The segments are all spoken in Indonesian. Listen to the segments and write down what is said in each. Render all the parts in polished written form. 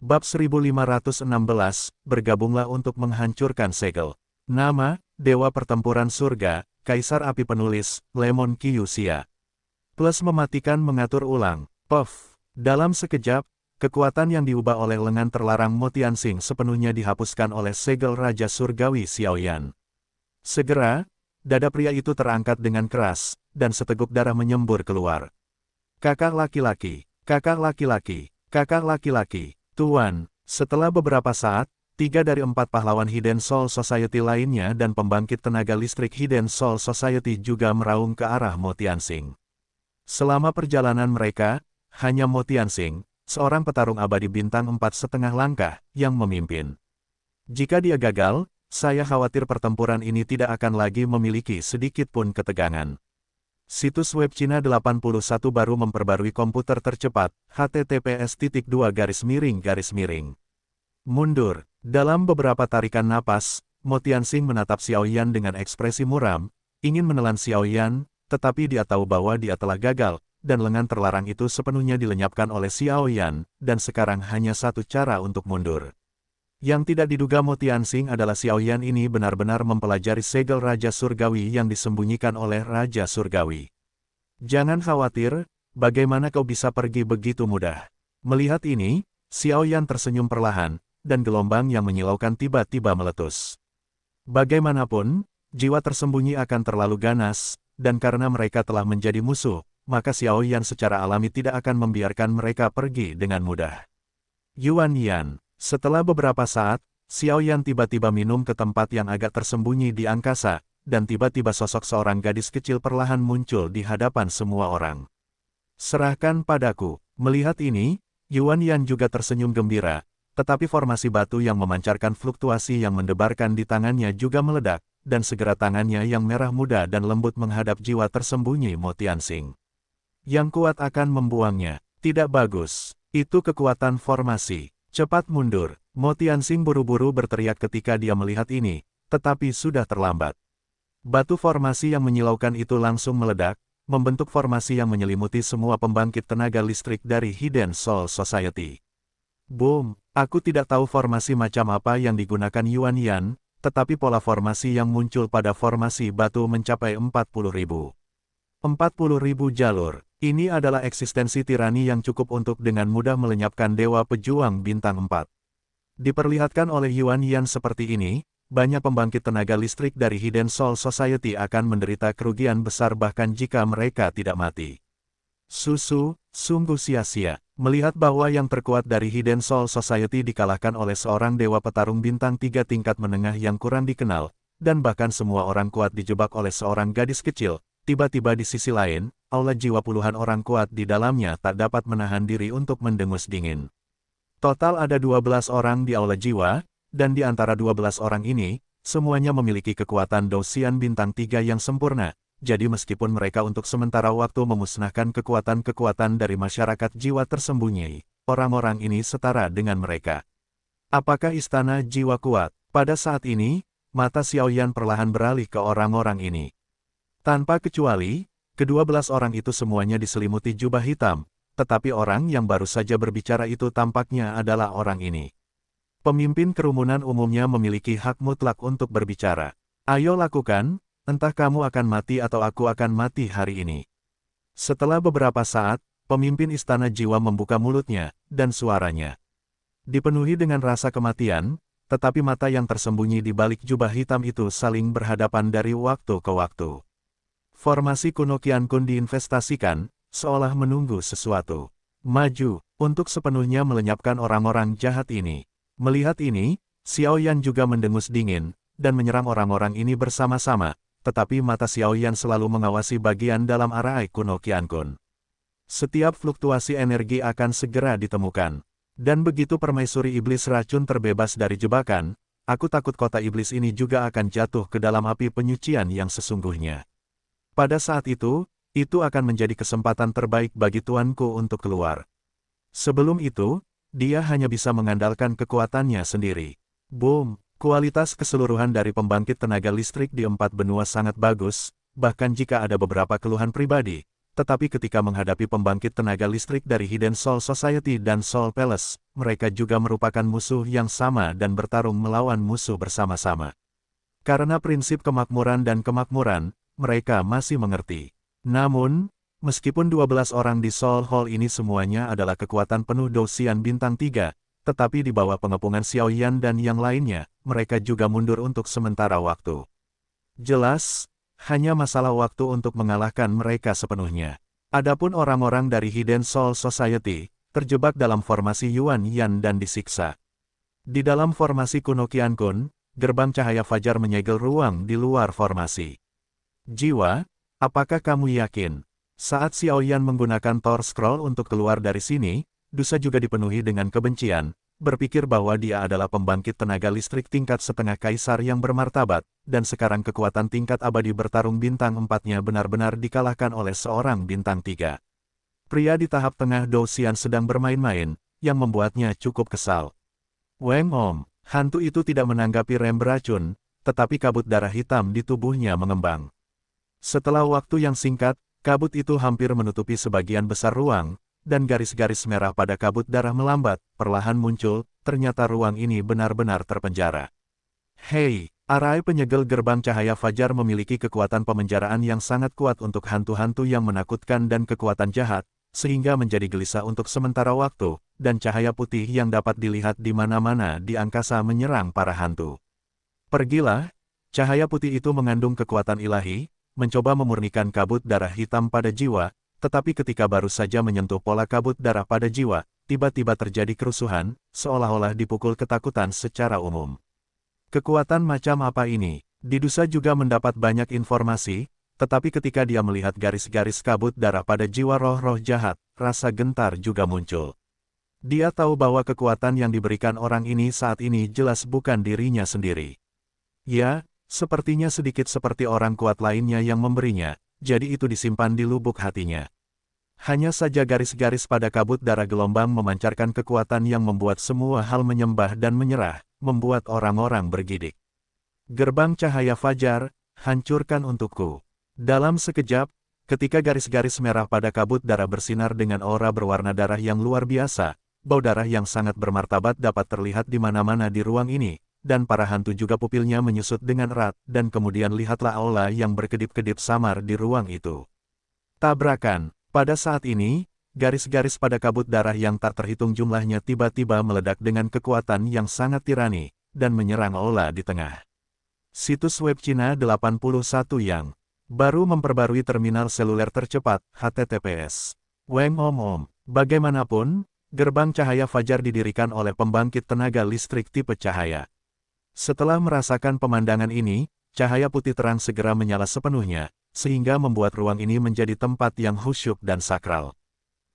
Bab 1516, bergabunglah untuk menghancurkan segel. Nama, Dewa Pertempuran Surga, Kaisar Api Penulis, Lemon Kyusia. Plus mematikan mengatur ulang, Puff. Dalam sekejap, kekuatan yang diubah oleh lengan terlarang Mo Tianxing sepenuhnya dihapuskan oleh segel Raja Surgawi Xiaoyan. Segera, dada pria itu terangkat dengan keras, dan seteguk darah menyembur keluar. Kakak laki-laki, kakak laki-laki, kakak laki-laki. Tuan, setelah beberapa saat, 3 dari 4 pahlawan Hidden Soul Society lainnya dan pembangkit tenaga listrik Hidden Soul Society juga meraung ke arah Mo Tianxing. Selama perjalanan mereka, hanya Mo Tianxing, seorang petarung abadi bintang 4,5 langkah, yang memimpin. Jika dia gagal, saya khawatir pertempuran ini tidak akan lagi memiliki sedikit pun ketegangan. Situs web Cina 81 baru memperbarui komputer tercepat, https://. Mundur. Dalam beberapa tarikan napas, Mo Tianxing menatap Xiaoyan dengan ekspresi muram, ingin menelan Xiaoyan, tetapi dia tahu bahwa dia telah gagal, dan lengan terlarang itu sepenuhnya dilenyapkan oleh Xiaoyan, dan sekarang hanya satu cara untuk mundur. Yang tidak diduga Mo Tianxing adalah Xiaoyan ini benar-benar mempelajari segel Raja Surgawi yang disembunyikan oleh Raja Surgawi. Jangan khawatir, bagaimana kau bisa pergi begitu mudah? Melihat ini, Xiaoyan tersenyum perlahan, dan gelombang yang menyilaukan tiba-tiba meletus. Bagaimanapun, jiwa tersembunyi akan terlalu ganas, dan karena mereka telah menjadi musuh, maka Xiaoyan secara alami tidak akan membiarkan mereka pergi dengan mudah. Yuan Yan. Setelah beberapa saat, Xiaoyan tiba-tiba minum ke tempat yang agak tersembunyi di angkasa, dan tiba-tiba sosok seorang gadis kecil perlahan muncul di hadapan semua orang. Serahkan padaku. Melihat ini, Yuan Yan juga tersenyum gembira, tetapi formasi batu yang memancarkan fluktuasi yang mendebarkan di tangannya juga meledak, dan segera tangannya yang merah muda dan lembut menghadap jiwa tersembunyi Mo Tianxing. Yang kuat akan membuangnya. Tidak bagus. Itu kekuatan formasi. Cepat mundur. Mo Tianxing buru-buru berteriak ketika dia melihat ini, tetapi sudah terlambat. Batu formasi yang menyilaukan itu langsung meledak, membentuk formasi yang menyelimuti semua pembangkit tenaga listrik dari Hidden Soul Society. Boom! Aku tidak tahu formasi macam apa yang digunakan Yuan Yan, tetapi pola formasi yang muncul pada formasi batu mencapai 40.000. 40.000 jalur. Ini adalah eksistensi tirani yang cukup untuk dengan mudah melenyapkan Dewa Pejuang Bintang 4. Diperlihatkan oleh Yuan Yan seperti ini, banyak pembangkit tenaga listrik dari Hidden Soul Society akan menderita kerugian besar bahkan jika mereka tidak mati. Sungguh sia-sia. Melihat bahwa yang terkuat dari Hidden Soul Society dikalahkan oleh seorang dewa petarung bintang 3 tingkat menengah yang kurang dikenal, dan bahkan semua orang kuat dijebak oleh seorang gadis kecil, tiba-tiba di sisi lain, aula jiwa puluhan orang kuat di dalamnya tak dapat menahan diri untuk mendengus dingin. Total ada 12 orang di aula jiwa, dan di antara 12 orang ini, semuanya memiliki kekuatan Douxian bintang 3 yang sempurna, jadi meskipun mereka untuk sementara waktu memusnahkan kekuatan-kekuatan dari masyarakat jiwa tersembunyi, orang-orang ini setara dengan mereka. Apakah istana jiwa kuat? Pada saat ini, mata Xiaoyan perlahan beralih ke orang-orang ini. Tanpa kecuali, ke-12 orang itu semuanya diselimuti jubah hitam, tetapi orang yang baru saja berbicara itu tampaknya adalah orang ini. Pemimpin kerumunan umumnya memiliki hak mutlak untuk berbicara. Ayo lakukan, entah kamu akan mati atau aku akan mati hari ini. Setelah beberapa saat, pemimpin istana jiwa membuka mulutnya, dan suaranya dipenuhi dengan rasa kematian, tetapi mata yang tersembunyi di balik jubah hitam itu saling berhadapan dari waktu ke waktu. Formasi kuno Qiankun diinvestasikan, seolah menunggu sesuatu. Maju, untuk sepenuhnya melenyapkan orang-orang jahat ini. Melihat ini, Xiaoyan juga mendengus dingin, dan menyerang orang-orang ini bersama-sama, tetapi mata Xiaoyan selalu mengawasi bagian dalam arai kuno Qiankun. Setiap fluktuasi energi akan segera ditemukan. Dan begitu permaisuri iblis racun terbebas dari jebakan, aku takut kota iblis ini juga akan jatuh ke dalam api penyucian yang sesungguhnya. Pada saat itu akan menjadi kesempatan terbaik bagi tuanku untuk keluar. Sebelum itu, dia hanya bisa mengandalkan kekuatannya sendiri. Boom! Kualitas keseluruhan dari pembangkit tenaga listrik di 4 benua sangat bagus, bahkan jika ada beberapa keluhan pribadi, tetapi ketika menghadapi pembangkit tenaga listrik dari Hidden Soul Society dan Soul Palace, mereka juga merupakan musuh yang sama dan bertarung melawan musuh bersama-sama. Karena prinsip kemakmuran dan kemakmuran, mereka masih mengerti. Namun, meskipun 12 orang di Soul Hall ini semuanya adalah kekuatan penuh Douxian bintang 3, tetapi di bawah pengepungan Xiao Yan dan yang lainnya, mereka juga mundur untuk sementara waktu. Jelas, hanya masalah waktu untuk mengalahkan mereka sepenuhnya. Adapun orang-orang dari Hidden Soul Society, terjebak dalam formasi Yuan Yan dan disiksa. Di dalam formasi kuno Qiankun, gerbang cahaya fajar menyegel ruang di luar formasi. Jiwa, apakah kamu yakin? Saat Xiao Yan menggunakan Thor Scroll untuk keluar dari sini, Dusa juga dipenuhi dengan kebencian, berpikir bahwa dia adalah pembangkit tenaga listrik tingkat setengah kaisar yang bermartabat, dan sekarang kekuatan tingkat abadi bertarung bintang 4-nya benar-benar dikalahkan oleh seorang bintang 3. Pria di tahap tengah Douxian sedang bermain-main, yang membuatnya cukup kesal. Weng Om, hantu itu tidak menanggapi rem beracun, tetapi kabut darah hitam di tubuhnya mengembang. Setelah waktu yang singkat, kabut itu hampir menutupi sebagian besar ruang, dan garis-garis merah pada kabut darah melambat, perlahan muncul, ternyata ruang ini benar-benar terpenjara. Hei, arai penyegel gerbang cahaya fajar memiliki kekuatan pemenjaraan yang sangat kuat untuk hantu-hantu yang menakutkan dan kekuatan jahat, sehingga menjadi gelisah untuk sementara waktu, dan cahaya putih yang dapat dilihat di mana-mana di angkasa menyerang para hantu. Pergilah, cahaya putih itu mengandung kekuatan ilahi, mencoba memurnikan kabut darah hitam pada jiwa, tetapi ketika baru saja menyentuh pola kabut darah pada jiwa, tiba-tiba terjadi kerusuhan, seolah-olah dipukul ketakutan secara umum. Kekuatan macam apa ini? Didusa juga mendapat banyak informasi, tetapi ketika dia melihat garis-garis kabut darah pada jiwa roh-roh jahat, rasa gentar juga muncul. Dia tahu bahwa kekuatan yang diberikan orang ini saat ini jelas bukan dirinya sendiri. Ya, sepertinya sedikit seperti orang kuat lainnya yang memberinya, jadi itu disimpan di lubuk hatinya. Hanya saja garis-garis pada kabut darah gelombang memancarkan kekuatan yang membuat semua hal menyembah dan menyerah, membuat orang-orang bergidik. Gerbang cahaya fajar, hancurkan untukku. Dalam sekejap, ketika garis-garis merah pada kabut darah bersinar dengan aura berwarna darah yang luar biasa, bau darah yang sangat bermartabat dapat terlihat di mana-mana di ruang ini, dan para hantu juga pupilnya menyusut dengan erat, dan kemudian lihatlah aula yang berkedip-kedip samar di ruang itu. Tabrakan. Pada saat ini, garis-garis pada kabut darah yang tak terhitung jumlahnya tiba-tiba meledak dengan kekuatan yang sangat tirani, dan menyerang aula di tengah. Situs web Cina 81 yang baru memperbarui terminal seluler tercepat, HTTPS. Weng Om, bagaimanapun, gerbang cahaya fajar didirikan oleh pembangkit tenaga listrik tipe cahaya. Setelah merasakan pemandangan ini, cahaya putih terang segera menyala sepenuhnya, sehingga membuat ruang ini menjadi tempat yang khusyuk dan sakral.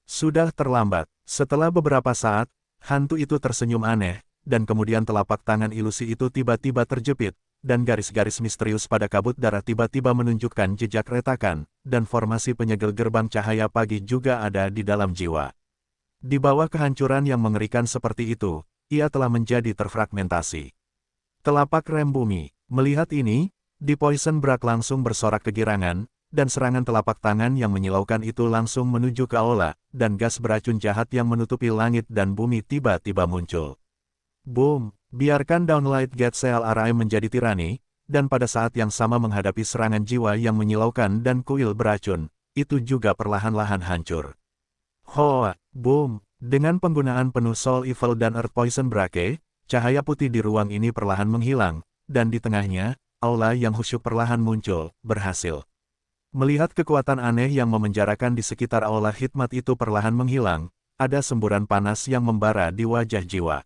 Sudah terlambat. Setelah beberapa saat, hantu itu tersenyum aneh, dan kemudian telapak tangan ilusi itu tiba-tiba terjepit, dan garis-garis misterius pada kabut darah tiba-tiba menunjukkan jejak retakan, dan formasi penyegel gerbang cahaya pagi juga ada di dalam jiwa. Di bawah kehancuran yang mengerikan seperti itu, ia telah menjadi terfragmentasi. Telapak rem bumi. Melihat ini, Di Poison Brak langsung bersorak kegirangan, dan serangan telapak tangan yang menyilaukan itu langsung menuju ke aula, dan gas beracun jahat yang menutupi langit dan bumi tiba-tiba muncul. Boom! Biarkan Downlight Gate CLRI menjadi tirani, dan pada saat yang sama menghadapi serangan jiwa yang menyilaukan dan kuil beracun, itu juga perlahan-lahan hancur. Hoa! Boom! Dengan penggunaan penuh Soul Evil dan Earth Poison Brake, cahaya putih di ruang ini perlahan menghilang, dan di tengahnya, aula yang khusyuk perlahan muncul, berhasil. Melihat kekuatan aneh yang memenjarakan di sekitar aula hikmat itu perlahan menghilang, ada semburan panas yang membara di wajah jiwa.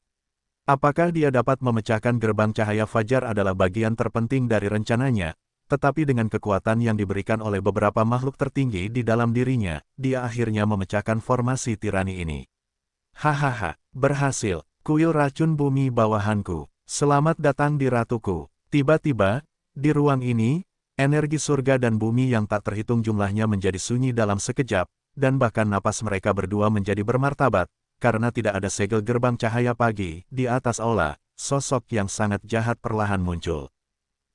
Apakah dia dapat memecahkan gerbang cahaya fajar adalah bagian terpenting dari rencananya, tetapi dengan kekuatan yang diberikan oleh beberapa makhluk tertinggi di dalam dirinya, dia akhirnya memecahkan formasi tirani ini. Hahaha, berhasil, kuil racun bumi bawahanku, selamat datang di ratuku. Tiba-tiba, di ruang ini, energi surga dan bumi yang tak terhitung jumlahnya menjadi sunyi dalam sekejap, dan bahkan napas mereka berdua menjadi bermartabat, karena tidak ada segel gerbang cahaya pagi. Di atas aula, sosok yang sangat jahat perlahan muncul.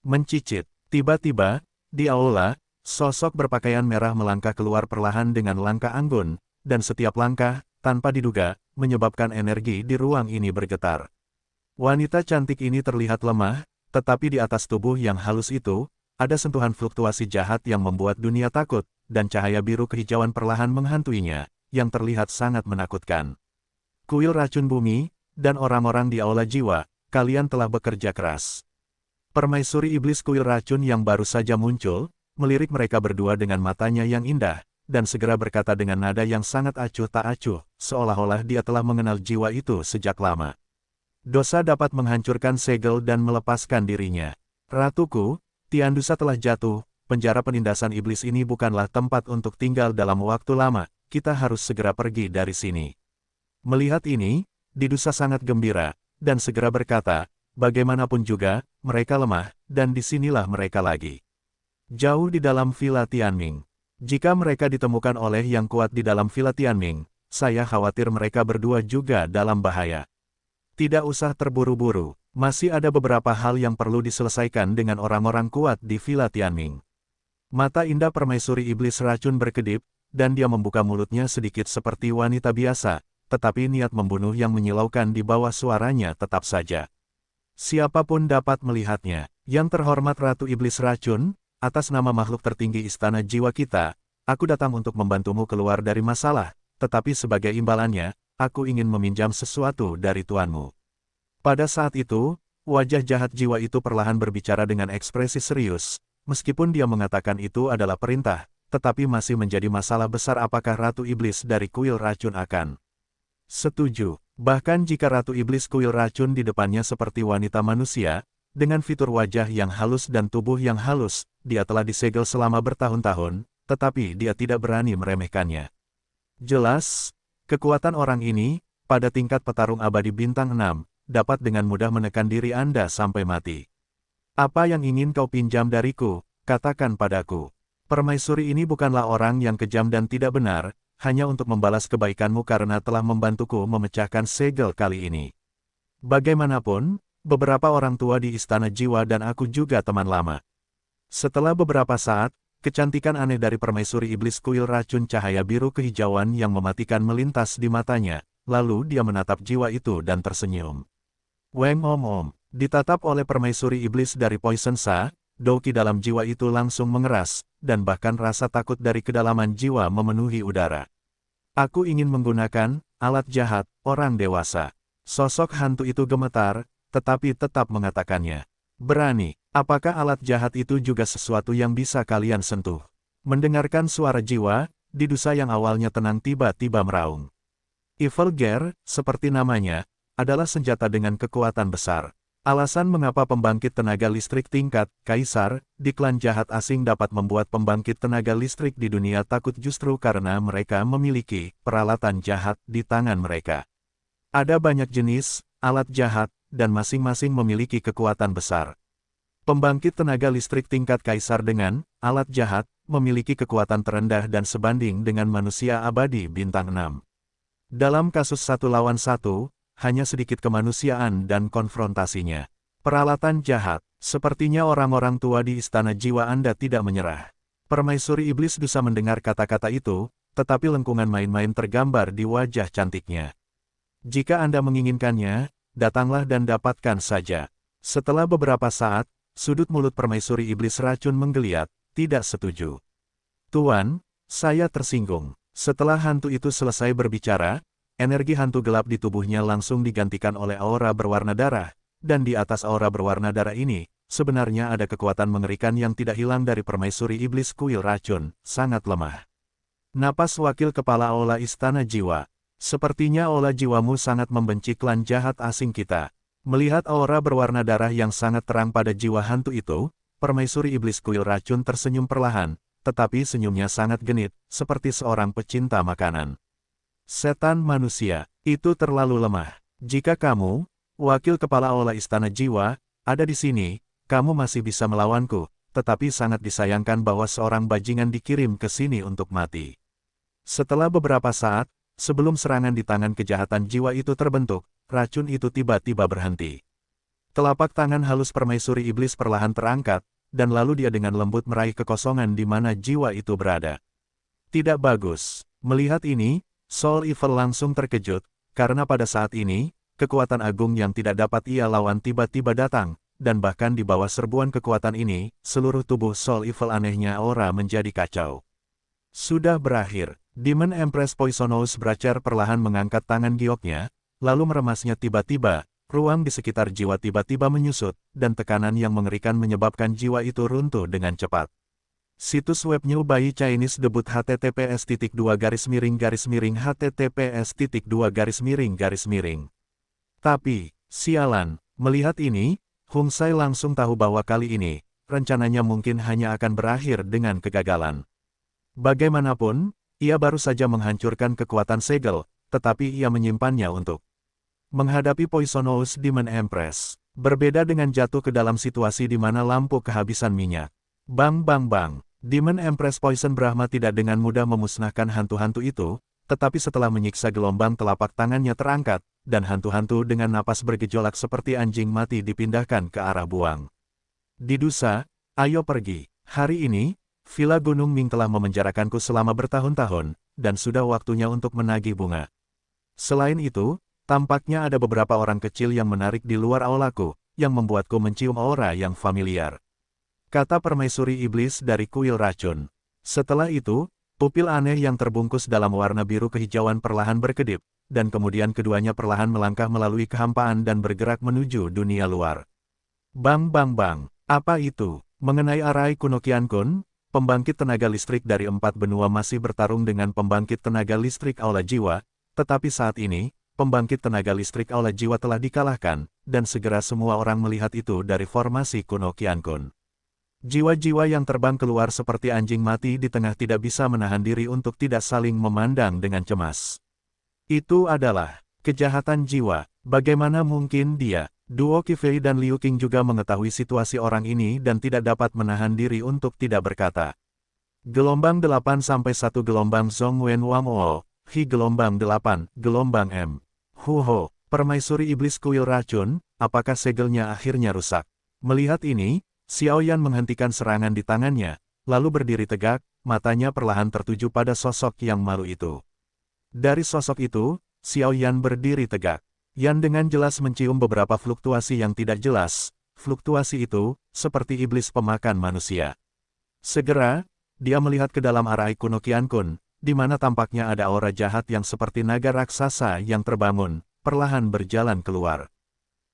Mencicit, tiba-tiba, di aula, Sosok berpakaian merah melangkah keluar perlahan dengan langkah anggun, dan setiap langkah, tanpa diduga, menyebabkan energi di ruang ini bergetar. Wanita cantik ini terlihat lemah, tetapi di atas tubuh yang halus itu, ada sentuhan fluktuasi jahat yang membuat dunia takut, dan cahaya biru kehijauan perlahan menghantuinya, yang terlihat sangat menakutkan. Kuil racun bumi, dan orang-orang di aula jiwa, kalian telah bekerja keras. Permaisuri iblis kuil racun yang baru saja muncul, melirik mereka berdua dengan matanya yang indah, dan segera berkata dengan nada yang sangat acuh tak acuh, seolah-olah dia telah mengenal jiwa itu sejak lama. Dosa dapat menghancurkan segel dan melepaskan dirinya. Ratuku, Tiandusa telah jatuh, penjara penindasan iblis ini bukanlah tempat untuk tinggal dalam waktu lama, kita harus segera pergi dari sini. Melihat ini, Didusa sangat gembira, dan segera berkata, bagaimanapun juga, mereka lemah, dan disinilah mereka lagi. Jauh di dalam Villa Tianming. Jika mereka ditemukan oleh yang kuat di dalam Villa Tianming, saya khawatir mereka berdua juga dalam bahaya. Tidak usah terburu-buru, masih ada beberapa hal yang perlu diselesaikan dengan orang-orang kuat di Villa Tianming. Mata indah permaisuri iblis racun berkedip, dan dia membuka mulutnya sedikit seperti wanita biasa, tetapi niat membunuh yang menyilaukan di bawah suaranya tetap saja. Siapapun dapat melihatnya. Yang terhormat Ratu Iblis Racun, atas nama makhluk tertinggi istana jiwa kita, aku datang untuk membantumu keluar dari masalah, tetapi sebagai imbalannya, aku ingin meminjam sesuatu dari tuanmu. Pada saat itu, wajah jahat jiwa itu perlahan berbicara dengan ekspresi serius, meskipun dia mengatakan itu adalah perintah, tetapi masih menjadi masalah besar apakah Ratu Iblis dari kuil racun akan setuju. Bahkan jika Ratu Iblis kuil racun di depannya seperti wanita manusia, dengan fitur wajah yang halus dan tubuh yang halus, dia telah disegel selama bertahun-tahun, tetapi dia tidak berani meremehkannya. Jelas, kekuatan orang ini, pada tingkat petarung abadi bintang 6, dapat dengan mudah menekan diri Anda sampai mati. Apa yang ingin kau pinjam dariku, katakan padaku. Permaisuri ini bukanlah orang yang kejam dan tidak benar, hanya untuk membalas kebaikanmu karena telah membantuku memecahkan segel kali ini. Bagaimanapun, beberapa orang tua di istana jiwa dan aku juga teman lama. Setelah beberapa saat, kecantikan aneh dari permaisuri iblis kuil racun cahaya biru kehijauan yang mematikan melintas di matanya, lalu dia menatap jiwa itu dan tersenyum. Weng om, ditatap oleh permaisuri iblis dari Poison Sa, Douki dalam jiwa itu langsung mengeras, dan bahkan rasa takut dari kedalaman jiwa memenuhi udara. Aku ingin menggunakan alat jahat orang dewasa. Sosok hantu itu gemetar, tetapi tetap mengatakannya. Berani, apakah alat jahat itu juga sesuatu yang bisa kalian sentuh? Mendengarkan suara jiwa, Didusa yang awalnya tenang tiba-tiba meraung. Evil Gear, seperti namanya, adalah senjata dengan kekuatan besar. Alasan mengapa pembangkit tenaga listrik tingkat Kaisar di klan jahat asing dapat membuat pembangkit tenaga listrik di dunia takut justru karena mereka memiliki peralatan jahat di tangan mereka. Ada banyak jenis alat jahat, dan masing-masing memiliki kekuatan besar. Pembangkit tenaga listrik tingkat Kaisar dengan alat jahat memiliki kekuatan terendah dan sebanding dengan manusia abadi bintang 6. Dalam kasus 1 lawan 1, hanya sedikit kemanusiaan dan konfrontasinya. Peralatan jahat, sepertinya orang-orang tua di istana jiwa Anda tidak menyerah. Permaisuri iblis Dusa mendengar kata-kata itu, tetapi lengkungan main-main tergambar di wajah cantiknya. Jika Anda menginginkannya, datanglah dan dapatkan saja. Setelah beberapa saat, sudut mulut permaisuri iblis racun menggeliat, tidak setuju. Tuan, saya tersinggung. Setelah hantu itu selesai berbicara, energi hantu gelap di tubuhnya langsung digantikan oleh aura berwarna darah, dan di atas aura berwarna darah ini, sebenarnya ada kekuatan mengerikan yang tidak hilang dari permaisuri iblis kuil racun, sangat lemah. Napas wakil kepala aula istana jiwa. Sepertinya aula jiwamu sangat membenci klan jahat asing kita. Melihat aura berwarna darah yang sangat terang pada jiwa hantu itu, permaisuri iblis kuil racun tersenyum perlahan, tetapi senyumnya sangat genit, seperti seorang pecinta makanan. Setan manusia, itu terlalu lemah. Jika kamu, wakil kepala aula istana jiwa, ada di sini, kamu masih bisa melawanku, tetapi sangat disayangkan bahwa seorang bajingan dikirim ke sini untuk mati. Setelah beberapa saat, sebelum serangan di tangan kejahatan jiwa itu terbentuk, racun itu tiba-tiba berhenti. Telapak tangan halus permaisuri iblis perlahan terangkat, dan lalu dia dengan lembut meraih kekosongan di mana jiwa itu berada. Tidak bagus. Melihat ini, Soul Evil langsung terkejut, karena pada saat ini, kekuatan agung yang tidak dapat ia lawan tiba-tiba datang, dan bahkan di bawah serbuan kekuatan ini, seluruh tubuh Soul Evil anehnya aura menjadi kacau. Sudah berakhir. Demon Empress Poisonous Bracer perlahan mengangkat tangan gioknya, lalu meremasnya tiba-tiba, ruang di sekitar jiwa tiba-tiba menyusut, dan tekanan yang mengerikan menyebabkan jiwa itu runtuh dengan cepat. Situs web New Bai Chinese debut https://https://. Tapi, sialan, melihat ini, Hung Sai langsung tahu bahwa kali ini, rencananya mungkin hanya akan berakhir dengan kegagalan. Bagaimanapun, ia baru saja menghancurkan kekuatan segel, tetapi ia menyimpannya untuk menghadapi Poisonous Demon Empress. Berbeda dengan jatuh ke dalam situasi di mana lampu kehabisan minyak. Bang bang bang, Demon Empress Poison Brahma tidak dengan mudah memusnahkan hantu-hantu itu, tetapi setelah menyiksa gelombang telapak tangannya terangkat, dan hantu-hantu dengan napas bergejolak seperti anjing mati dipindahkan ke arah buang. Didusa, ayo pergi. Hari ini, Villa Gunung Ming telah memenjarakanku selama bertahun-tahun, dan sudah waktunya untuk menagih bunga. Selain itu, tampaknya ada beberapa orang kecil yang menarik di luar aulaku, yang membuatku mencium aura yang familiar. Kata permaisuri iblis dari kuil racun. Setelah itu, pupil aneh yang terbungkus dalam warna biru kehijauan perlahan berkedip, dan kemudian keduanya perlahan melangkah melalui kehampaan dan bergerak menuju dunia luar. Bang bang bang, apa itu? Mengenai Arai Kuno Qiankun, pembangkit tenaga listrik dari 4 benua masih bertarung dengan pembangkit tenaga listrik Aula Jiwa, tetapi saat ini, pembangkit tenaga listrik Aula Jiwa telah dikalahkan, dan segera semua orang melihat itu dari formasi Kuno Qiankun. Jiwa-jiwa yang terbang keluar seperti anjing mati di tengah tidak bisa menahan diri untuk tidak saling memandang dengan cemas. Itu adalah kejahatan jiwa. Bagaimana mungkin dia? Duo Qifei dan Liu Qing juga mengetahui situasi orang ini dan tidak dapat menahan diri untuk tidak berkata. Gelombang 8-1 gelombang Zhong Wen Wang O, Hi gelombang 8, gelombang M. Huho, permaisuri iblis kuil racun, apakah segelnya akhirnya rusak? Melihat ini, Xiaoyan menghentikan serangan di tangannya, lalu berdiri tegak, matanya perlahan tertuju pada sosok yang malu itu. Dari sosok itu, Xiaoyan berdiri tegak. Yan dengan jelas mencium beberapa fluktuasi yang tidak jelas. Fluktuasi itu, seperti iblis pemakan manusia. Segera, dia melihat ke dalam Arai Kuno Qiankun, di mana tampaknya ada aura jahat yang seperti naga raksasa yang terbangun, perlahan berjalan keluar.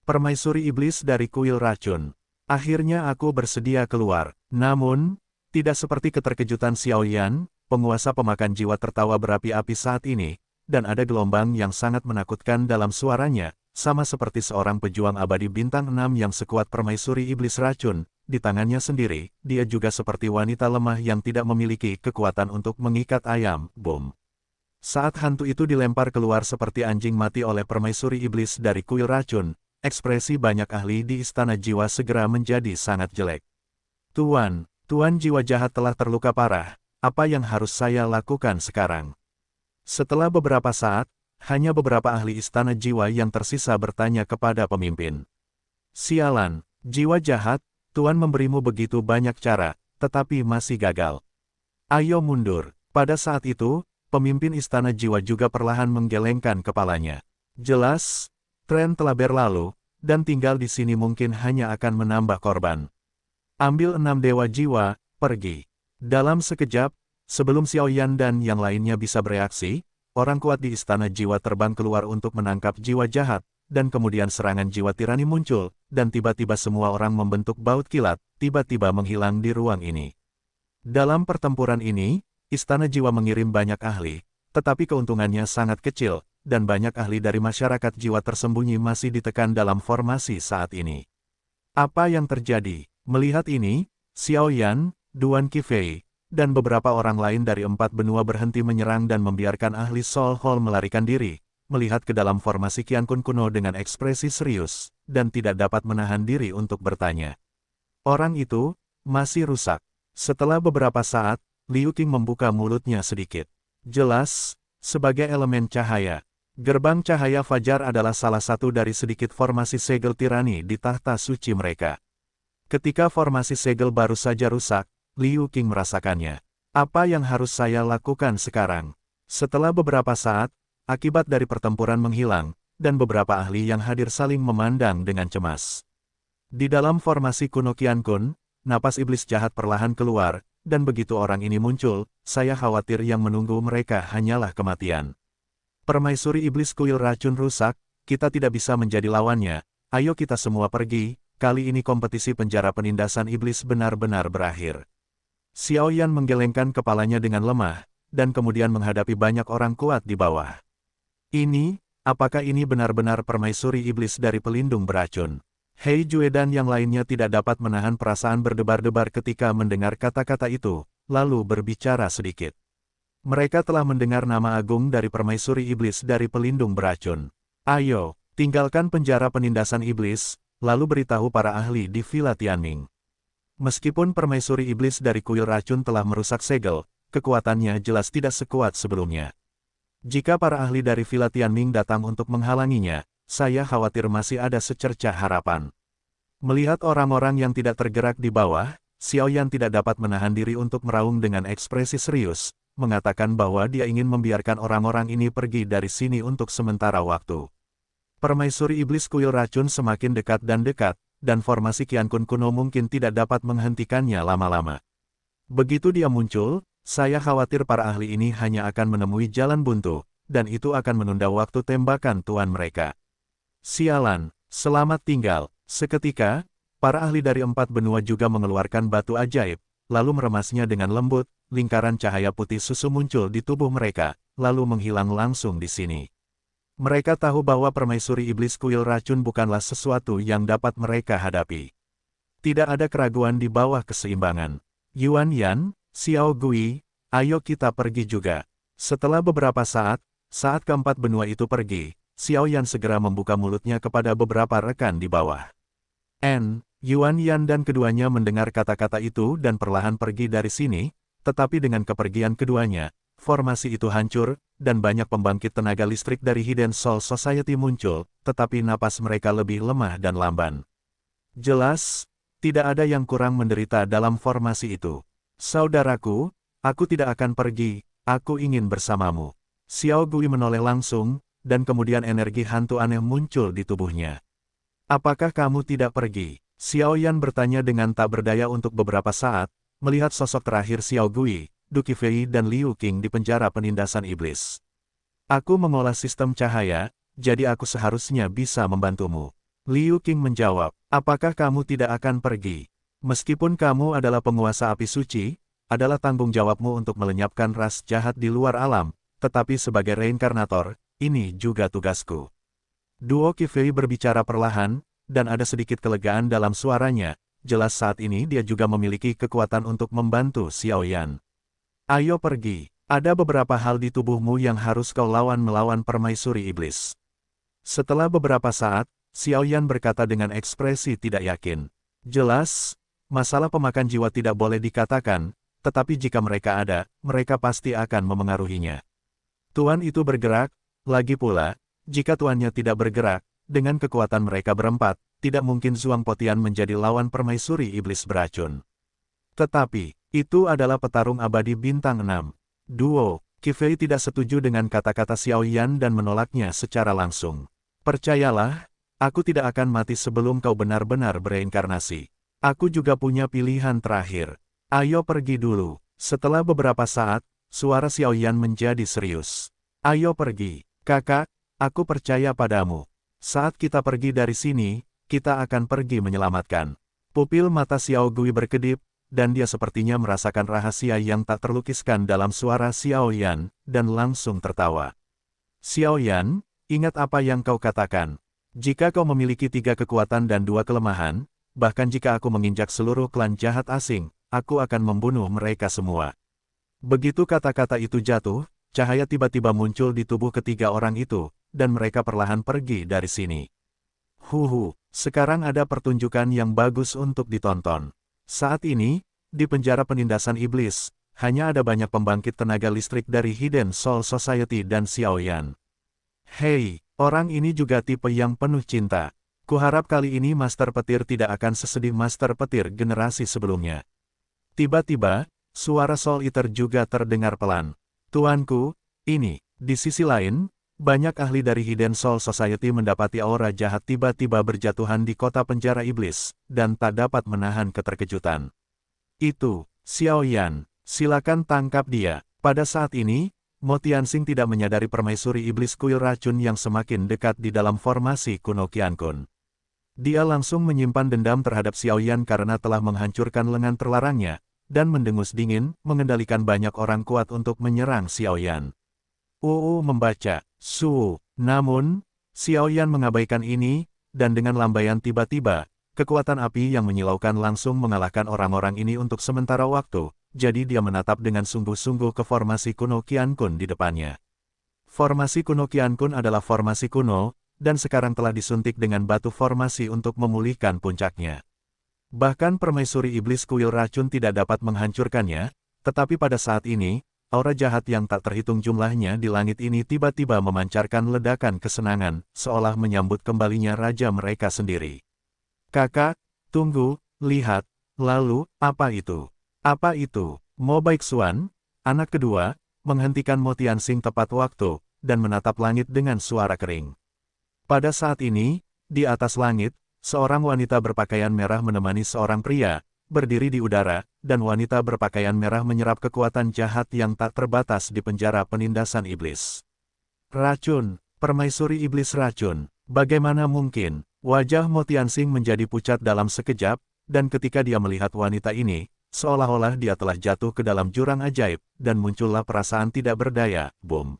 Permaisuri iblis dari kuil racun. Akhirnya aku bersedia keluar. Namun, tidak seperti keterkejutan Xiaoyan, penguasa pemakan jiwa tertawa berapi-api saat ini, dan ada gelombang yang sangat menakutkan dalam suaranya, sama seperti seorang pejuang abadi bintang 6 yang sekuat permaisuri iblis racun, di tangannya sendiri, dia juga seperti wanita lemah yang tidak memiliki kekuatan untuk mengikat ayam, bom. Saat hantu itu dilempar keluar seperti anjing mati oleh permaisuri iblis dari kuil racun, ekspresi banyak ahli di istana jiwa segera menjadi sangat jelek. Tuan jiwa jahat telah terluka parah, apa yang harus saya lakukan sekarang? Setelah beberapa saat, hanya beberapa ahli istana jiwa yang tersisa bertanya kepada pemimpin. Sialan, jiwa jahat, Tuan memberimu begitu banyak cara, tetapi masih gagal. Ayo mundur. Pada saat itu, pemimpin istana jiwa juga perlahan menggelengkan kepalanya. Jelas, tren telah berlalu, dan tinggal di sini mungkin hanya akan menambah korban. Ambil 6 dewa jiwa, pergi. Dalam sekejap, sebelum Xiaoyan dan yang lainnya bisa bereaksi, orang kuat di istana jiwa terbang keluar untuk menangkap jiwa jahat, dan kemudian serangan jiwa tirani muncul, dan tiba-tiba semua orang membentuk baut kilat, tiba-tiba menghilang di ruang ini. Dalam pertempuran ini, istana jiwa mengirim banyak ahli, tetapi keuntungannya sangat kecil, dan banyak ahli dari masyarakat jiwa tersembunyi masih ditekan dalam formasi saat ini. Apa yang terjadi? Melihat ini, Xiaoyan, Duan Qifei, dan beberapa orang lain dari 4 benua berhenti menyerang dan membiarkan ahli Soul Hall melarikan diri, melihat ke dalam formasi Qiankun kuno dengan ekspresi serius, dan tidak dapat menahan diri untuk bertanya. Orang itu, masih rusak. Setelah beberapa saat, Liu Qing membuka mulutnya sedikit. Jelas, sebagai elemen cahaya. Gerbang cahaya fajar adalah salah satu dari sedikit formasi segel tirani di tahta suci mereka. Ketika formasi segel baru saja rusak, Liu Qing merasakannya. Apa yang harus saya lakukan sekarang? Setelah beberapa saat, akibat dari pertempuran menghilang, dan beberapa ahli yang hadir saling memandang dengan cemas. Di dalam formasi kuno Qiankun, napas iblis jahat perlahan keluar, dan begitu orang ini muncul, saya khawatir yang menunggu mereka hanyalah kematian. Permaisuri iblis kuil racun rusak, kita tidak bisa menjadi lawannya, ayo kita semua pergi, kali ini kompetisi penjara penindasan iblis benar-benar berakhir. Xiao Yan menggelengkan kepalanya dengan lemah, dan kemudian menghadapi banyak orang kuat di bawah. Apakah ini benar-benar permaisuri iblis dari pelindung beracun? Hei Jue dan yang lainnya tidak dapat menahan perasaan berdebar-debar ketika mendengar kata-kata itu, lalu berbicara sedikit. Mereka telah mendengar nama agung dari permaisuri iblis dari pelindung beracun. Ayo, tinggalkan penjara penindasan iblis, lalu beritahu para ahli di Villa Tianming. Meskipun permaisuri iblis dari kuil racun telah merusak segel, kekuatannya jelas tidak sekuat sebelumnya. Jika para ahli dari Villa Tianming datang untuk menghalanginya, saya khawatir masih ada secercah harapan. Melihat orang-orang yang tidak tergerak di bawah, Xiao Yan tidak dapat menahan diri untuk meraung dengan ekspresi serius, mengatakan bahwa dia ingin membiarkan orang-orang ini pergi dari sini untuk sementara waktu. Permaisuri iblis kuil racun semakin dekat, dan formasi Qiankun kuno mungkin tidak dapat menghentikannya lama-lama. Begitu dia muncul, saya khawatir para ahli ini hanya akan menemui jalan buntu, dan itu akan menunda waktu tembakan tuan mereka. Sialan, selamat tinggal. Seketika, para ahli dari 4 benua juga mengeluarkan batu ajaib, lalu meremasnya dengan lembut, lingkaran cahaya putih susu muncul di tubuh mereka, lalu menghilang langsung di sini. Mereka tahu bahwa permaisuri iblis kuil racun bukanlah sesuatu yang dapat mereka hadapi. Tidak ada keraguan di bawah keseimbangan. Yuan Yan, Xiao Gui, ayo kita pergi juga. Setelah beberapa saat keempat benua itu pergi, Xiao Yan segera membuka mulutnya kepada beberapa rekan di bawah. Yuan Yan dan keduanya mendengar kata-kata itu dan perlahan pergi dari sini, tetapi dengan kepergian keduanya, formasi itu hancur, dan banyak pembangkit tenaga listrik dari Hidden Soul Society muncul, tetapi napas mereka lebih lemah dan lamban. Jelas, tidak ada yang kurang menderita dalam formasi itu. Saudaraku, aku tidak akan pergi, aku ingin bersamamu. Xiao Gui menoleh langsung, dan kemudian energi hantu aneh muncul di tubuhnya. Apakah kamu tidak pergi? Xiao Yan bertanya dengan tak berdaya untuk beberapa saat, melihat sosok terakhir Xiao Gui, Du Qifei dan Liu Qing di penjara penindasan iblis. Aku mengolah sistem cahaya, jadi aku seharusnya bisa membantumu. Liu Qing menjawab, apakah kamu tidak akan pergi? Meskipun kamu adalah penguasa api suci, adalah tanggung jawabmu untuk melenyapkan ras jahat di luar alam, tetapi sebagai reinkarnator, ini juga tugasku. Duo Qifei berbicara perlahan, dan ada sedikit kelegaan dalam suaranya, jelas saat ini dia juga memiliki kekuatan untuk membantu Xiao Yan. Ayo pergi, ada beberapa hal di tubuhmu yang harus kau lawan melawan permaisuri iblis. Setelah beberapa saat, Xiao Yan berkata dengan ekspresi tidak yakin. Jelas, masalah pemakan jiwa tidak boleh dikatakan, tetapi jika mereka ada, mereka pasti akan memengaruhinya. Tuan itu bergerak. Lagi pula, jika tuannya tidak bergerak, dengan kekuatan mereka berempat, tidak mungkin Zhuang Potian menjadi lawan permaisuri iblis beracun. Tetapi, itu adalah petarung abadi bintang 6. Duo Qifei tidak setuju dengan kata-kata Xiao Yan dan menolaknya secara langsung. Percayalah, aku tidak akan mati sebelum kau benar-benar bereinkarnasi. Aku juga punya pilihan terakhir. Ayo pergi dulu. Setelah beberapa saat, suara Xiao Yan menjadi serius. Ayo pergi. Kakak, aku percaya padamu. Saat kita pergi dari sini, kita akan pergi menyelamatkan. Pupil mata Xiao Gui berkedip, dan dia sepertinya merasakan rahasia yang tak terlukiskan dalam suara Xiao Yan, dan langsung tertawa. Xiao Yan, ingat apa yang kau katakan. Jika kau memiliki 3 kekuatan dan 2 kelemahan, bahkan jika aku menginjak seluruh klan jahat asing, aku akan membunuh mereka semua. Begitu kata-kata itu jatuh, cahaya tiba-tiba muncul di tubuh ketiga orang itu, dan mereka perlahan pergi dari sini. Sekarang ada pertunjukan yang bagus untuk ditonton. Saat ini, di penjara penindasan iblis, hanya ada banyak pembangkit tenaga listrik dari Hidden Soul Society dan Xiao Yan. Hei, orang ini juga tipe yang penuh cinta. Kuharap kali ini Master Petir tidak akan sesedih Master Petir generasi sebelumnya. Tiba-tiba, suara Soul Eater juga terdengar pelan. Tuanku, ini. Di sisi lain, banyak ahli dari Hidden Soul Society mendapati aura jahat tiba-tiba berjatuhan di kota penjara iblis, dan tak dapat menahan keterkejutan. Itu, Xiao Yan, silakan tangkap dia. Pada saat ini, Mo Tianxing tidak menyadari permaisuri iblis kuil racun yang semakin dekat di dalam formasi kuno Qiankun. Dia langsung menyimpan dendam terhadap Xiao Yan karena telah menghancurkan lengan terlarangnya, dan mendengus dingin, mengendalikan banyak orang kuat untuk menyerang Xiao Yan. Membaca, namun, Xiao Yan mengabaikan ini, dan dengan lambaian tiba-tiba, kekuatan api yang menyilaukan langsung mengalahkan orang-orang ini untuk sementara waktu, jadi dia menatap dengan sungguh-sungguh ke formasi kuno Qiankun di depannya. Formasi kuno Qiankun adalah formasi kuno, dan sekarang telah disuntik dengan batu formasi untuk memulihkan puncaknya. Bahkan permaisuri iblis kuil racun tidak dapat menghancurkannya, tetapi pada saat ini, aura jahat yang tak terhitung jumlahnya di langit ini tiba-tiba memancarkan ledakan kesenangan, seolah menyambut kembalinya raja mereka sendiri. Kakak, tunggu, lihat, lalu, apa itu? Apa itu? Mo Baixuan, anak kedua, menghentikan Mo Tianxing tepat waktu, dan menatap langit dengan suara kering. Pada saat ini, di atas langit, seorang wanita berpakaian merah menemani seorang pria, berdiri di udara, dan wanita berpakaian merah menyerap kekuatan jahat yang tak terbatas di penjara penindasan iblis. Racun, permaisuri iblis racun, bagaimana mungkin? Wajah Mo Tianxing menjadi pucat dalam sekejap, dan ketika dia melihat wanita ini, seolah-olah dia telah jatuh ke dalam jurang ajaib, dan muncullah perasaan tidak berdaya, boom.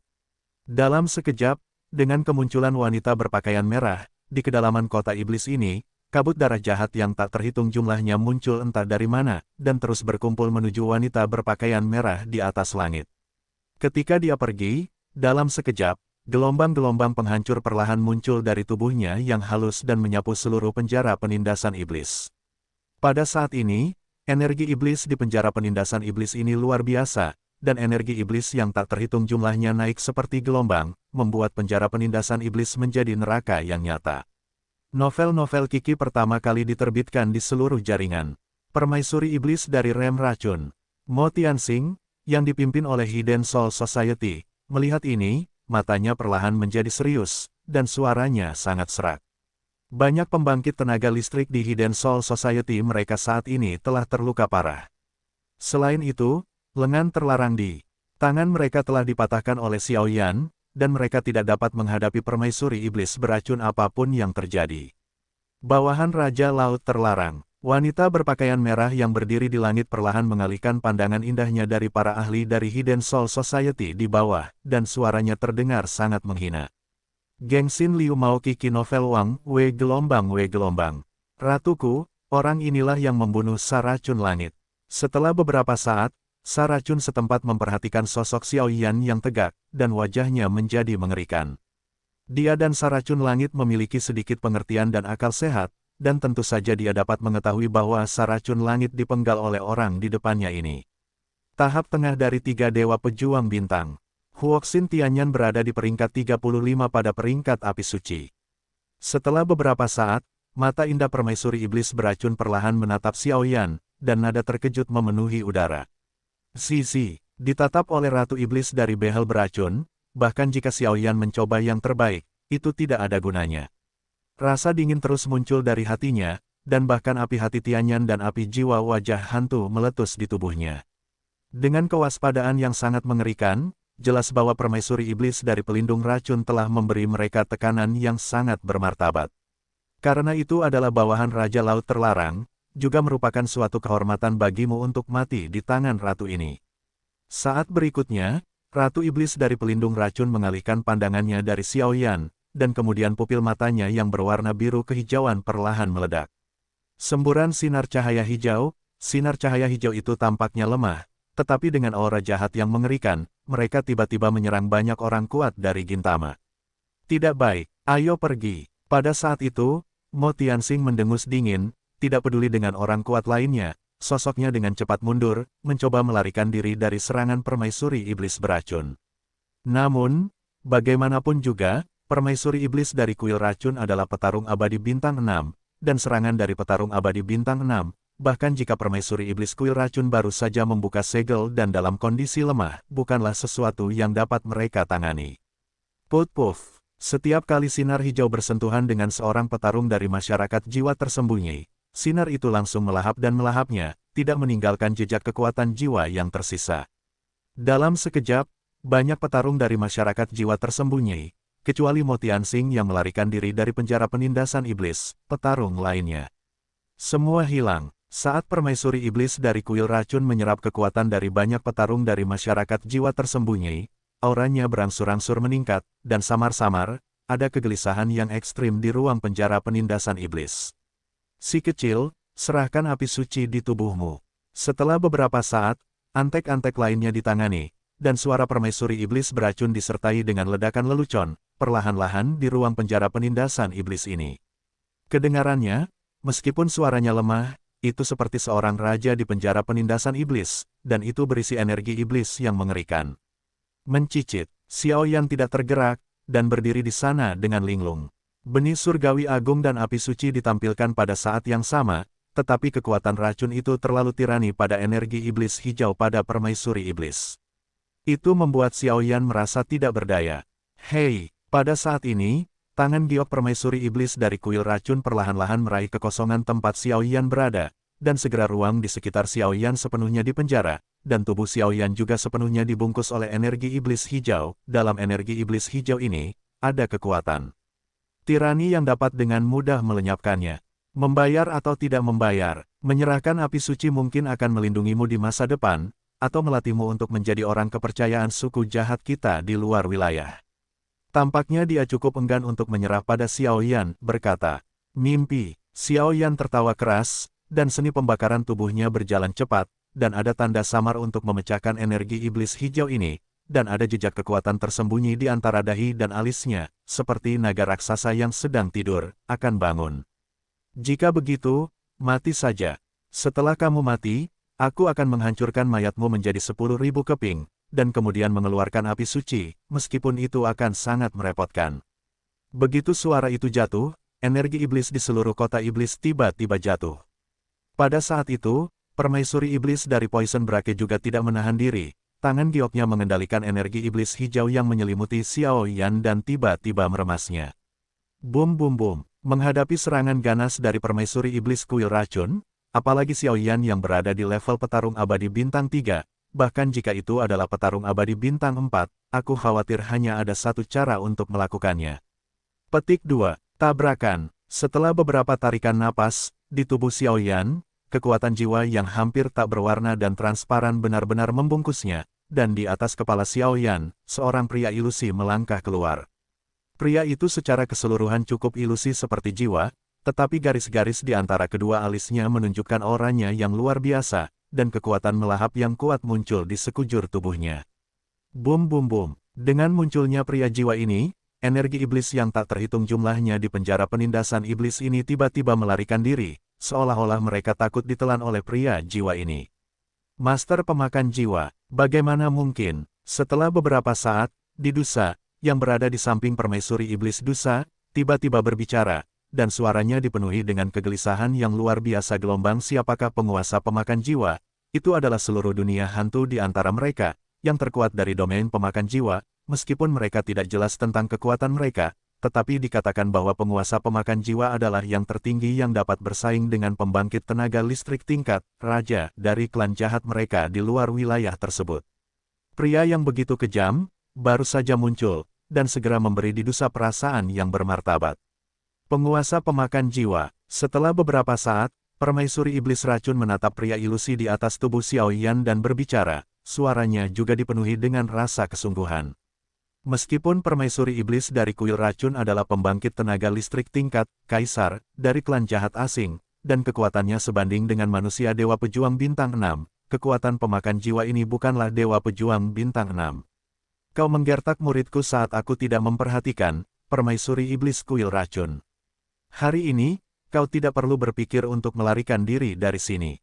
Dalam sekejap, dengan kemunculan wanita berpakaian merah, di kedalaman kota iblis ini, kabut darah jahat yang tak terhitung jumlahnya muncul entah dari mana, dan terus berkumpul menuju wanita berpakaian merah di atas langit. Ketika dia pergi, dalam sekejap, gelombang-gelombang penghancur perlahan muncul dari tubuhnya yang halus dan menyapu seluruh penjara penindasan iblis. Pada saat ini, energi iblis di penjara penindasan iblis ini luar biasa, dan energi iblis yang tak terhitung jumlahnya naik seperti gelombang, membuat penjara penindasan iblis menjadi neraka yang nyata. Novel-novel Kiki pertama kali diterbitkan di seluruh jaringan. Permaisuri Iblis dari Rem Racun. Mo Tianxing, yang dipimpin oleh Hidden Soul Society, melihat ini, matanya perlahan menjadi serius, dan suaranya sangat serak. Banyak pembangkit tenaga listrik di Hidden Soul Society mereka saat ini telah terluka parah. Selain itu, lengan terlarang di tangan mereka telah dipatahkan oleh Xiao Yan, dan mereka tidak dapat menghadapi permaisuri iblis beracun apapun yang terjadi. Bawahan Raja Laut terlarang. Wanita berpakaian merah yang berdiri di langit perlahan mengalihkan pandangan indahnya dari para ahli dari Hidden Soul Society di bawah, dan suaranya terdengar sangat menghina. Gengsin Liu Mao Kiki Novel Wang, W gelombang. Ratuku, orang inilah yang membunuh Saracun Langit. Setelah beberapa saat, Saracun setempat memperhatikan sosok Xiao Yan yang tegak, dan wajahnya menjadi mengerikan. Dia dan Saracun Langit memiliki sedikit pengertian dan akal sehat, dan tentu saja dia dapat mengetahui bahwa Saracun Langit dipenggal oleh orang di depannya ini. Tahap tengah dari 3 Dewa Pejuang Bintang. Huoxin Tianyan berada di peringkat 35 pada peringkat api suci. Setelah beberapa saat, mata indah permaisuri iblis beracun perlahan menatap Xiao Yan, dan nada terkejut memenuhi udara. Sisi, ditatap oleh Ratu Iblis dari behel beracun, bahkan jika Xiao Yan mencoba yang terbaik, itu tidak ada gunanya. Rasa dingin terus muncul dari hatinya, dan bahkan api hati Tianyan dan api jiwa wajah hantu meletus di tubuhnya. Dengan kewaspadaan yang sangat mengerikan, jelas bahwa permaisuri iblis dari pelindung racun telah memberi mereka tekanan yang sangat bermartabat. Karena itu adalah bawahan Raja Laut terlarang, juga merupakan suatu kehormatan bagimu untuk mati di tangan ratu ini. Saat berikutnya, Ratu Iblis dari pelindung racun mengalihkan pandangannya dari Xiao Yan, dan kemudian pupil matanya yang berwarna biru kehijauan perlahan meledak. Semburan sinar cahaya hijau itu tampaknya lemah, tetapi dengan aura jahat yang mengerikan, mereka tiba-tiba menyerang banyak orang kuat dari Gintama. Tidak baik, ayo pergi. Pada saat itu, Mo Tianxing mendengus dingin, tidak peduli dengan orang kuat lainnya, sosoknya dengan cepat mundur, mencoba melarikan diri dari serangan permaisuri iblis beracun. Namun, bagaimanapun juga, permaisuri iblis dari kuil racun adalah petarung abadi bintang 6, dan serangan dari petarung abadi bintang 6, bahkan jika permaisuri iblis kuil racun baru saja membuka segel dan dalam kondisi lemah, bukanlah sesuatu yang dapat mereka tangani. Puff-puff. Setiap kali sinar hijau bersentuhan dengan seorang petarung dari masyarakat jiwa tersembunyi, sinar itu langsung melahap dan melahapnya, tidak meninggalkan jejak kekuatan jiwa yang tersisa. Dalam sekejap, banyak petarung dari masyarakat jiwa tersembunyi, kecuali Mo Tianxing yang melarikan diri dari penjara penindasan iblis, petarung lainnya. Semua hilang, saat permaisuri iblis dari kuil racun menyerap kekuatan dari banyak petarung dari masyarakat jiwa tersembunyi, auranya berangsur-angsur meningkat, dan samar-samar, ada kegelisahan yang ekstrim di ruang penjara penindasan iblis. Si kecil, serahkan api suci di tubuhmu. Setelah beberapa saat, antek-antek lainnya ditangani, dan suara permaisuri iblis beracun disertai dengan ledakan lelucon, perlahan-lahan di ruang penjara penindasan iblis ini. Kedengarannya, meskipun suaranya lemah, itu seperti seorang raja di penjara penindasan iblis, dan itu berisi energi iblis yang mengerikan. Mencicit, Xiao Yan tidak tergerak, dan berdiri di sana dengan linglung. Benih surgawi agung dan api suci ditampilkan pada saat yang sama, tetapi kekuatan racun itu terlalu tirani pada energi iblis hijau pada permaisuri iblis. Itu membuat Xiao Yan merasa tidak berdaya. Hei, pada saat ini, tangan giok permaisuri iblis dari kuil racun perlahan-lahan meraih kekosongan tempat Xiao Yan berada, dan segera ruang di sekitar Xiao Yan sepenuhnya dipenjara, dan tubuh Xiao Yan juga sepenuhnya dibungkus oleh energi iblis hijau. Dalam energi iblis hijau ini, ada kekuatan tirani yang dapat dengan mudah melenyapkannya. Membayar atau tidak membayar, menyerahkan api suci mungkin akan melindungimu di masa depan, atau melatihmu untuk menjadi orang kepercayaan suku jahat kita di luar wilayah. Tampaknya dia cukup enggan untuk menyerah pada Xiao Yan, berkata. Mimpi. Xiao Yan tertawa keras, dan seni pembakaran tubuhnya berjalan cepat, dan ada tanda samar untuk memecahkan energi iblis hijau ini, dan ada jejak kekuatan tersembunyi di antara dahi dan alisnya, seperti naga raksasa yang sedang tidur, akan bangun. Jika begitu, mati saja. Setelah kamu mati, aku akan menghancurkan mayatmu menjadi 10.000 keping, dan kemudian mengeluarkan api suci, meskipun itu akan sangat merepotkan. Begitu suara itu jatuh, energi iblis di seluruh kota iblis tiba-tiba jatuh. Pada saat itu, permaisuri iblis dari Poison Brake juga tidak menahan diri, tangan gioknya mengendalikan energi iblis hijau yang menyelimuti Xiao Yan dan tiba-tiba meremasnya. Bum bum bum, menghadapi serangan ganas dari permaisuri iblis kuil racun, apalagi Xiao Yan yang berada di level petarung abadi bintang 3, bahkan jika itu adalah petarung abadi bintang 4, aku khawatir hanya ada satu cara untuk melakukannya. Petik 2. Tabrakan. Setelah beberapa tarikan napas, di tubuh Xiao Yan, kekuatan jiwa yang hampir tak berwarna dan transparan benar-benar membungkusnya, dan di atas kepala Xiao Yan, seorang pria ilusi melangkah keluar. Pria itu secara keseluruhan cukup ilusi seperti jiwa, tetapi garis-garis di antara kedua alisnya menunjukkan auranya yang luar biasa, dan kekuatan melahap yang kuat muncul di sekujur tubuhnya. Bum bum bum, dengan munculnya pria jiwa ini, energi iblis yang tak terhitung jumlahnya di penjara penindasan iblis ini tiba-tiba melarikan diri, seolah-olah mereka takut ditelan oleh pria jiwa ini. Master pemakan jiwa, bagaimana mungkin? Setelah beberapa saat, di Dusa, yang berada di samping permaisuri iblis Dusa, tiba-tiba berbicara, dan suaranya dipenuhi dengan kegelisahan yang luar biasa. Gelombang siapakah penguasa pemakan jiwa? Itu adalah seluruh dunia hantu di antara mereka, yang terkuat dari domain pemakan jiwa, meskipun mereka tidak jelas tentang kekuatan mereka, tetapi dikatakan bahwa penguasa pemakan jiwa adalah yang tertinggi yang dapat bersaing dengan pembangkit tenaga listrik tingkat raja dari klan jahat mereka di luar wilayah tersebut. Pria yang begitu kejam, baru saja muncul, dan segera memberi di Dusa perasaan yang bermartabat. Penguasa pemakan jiwa. Setelah beberapa saat, permaisuri iblis racun menatap pria ilusi di atas tubuh Xiao Yan dan berbicara, suaranya juga dipenuhi dengan rasa kesungguhan. Meskipun permaisuri iblis dari kuil racun adalah pembangkit tenaga listrik tingkat kaisar dari klan jahat asing, dan kekuatannya sebanding dengan manusia dewa pejuang bintang 6, kekuatan pemakan jiwa ini bukanlah dewa pejuang bintang 6. Kau menggertak muridku saat aku tidak memperhatikan, permaisuri iblis kuil racun. Hari ini, kau tidak perlu berpikir untuk melarikan diri dari sini.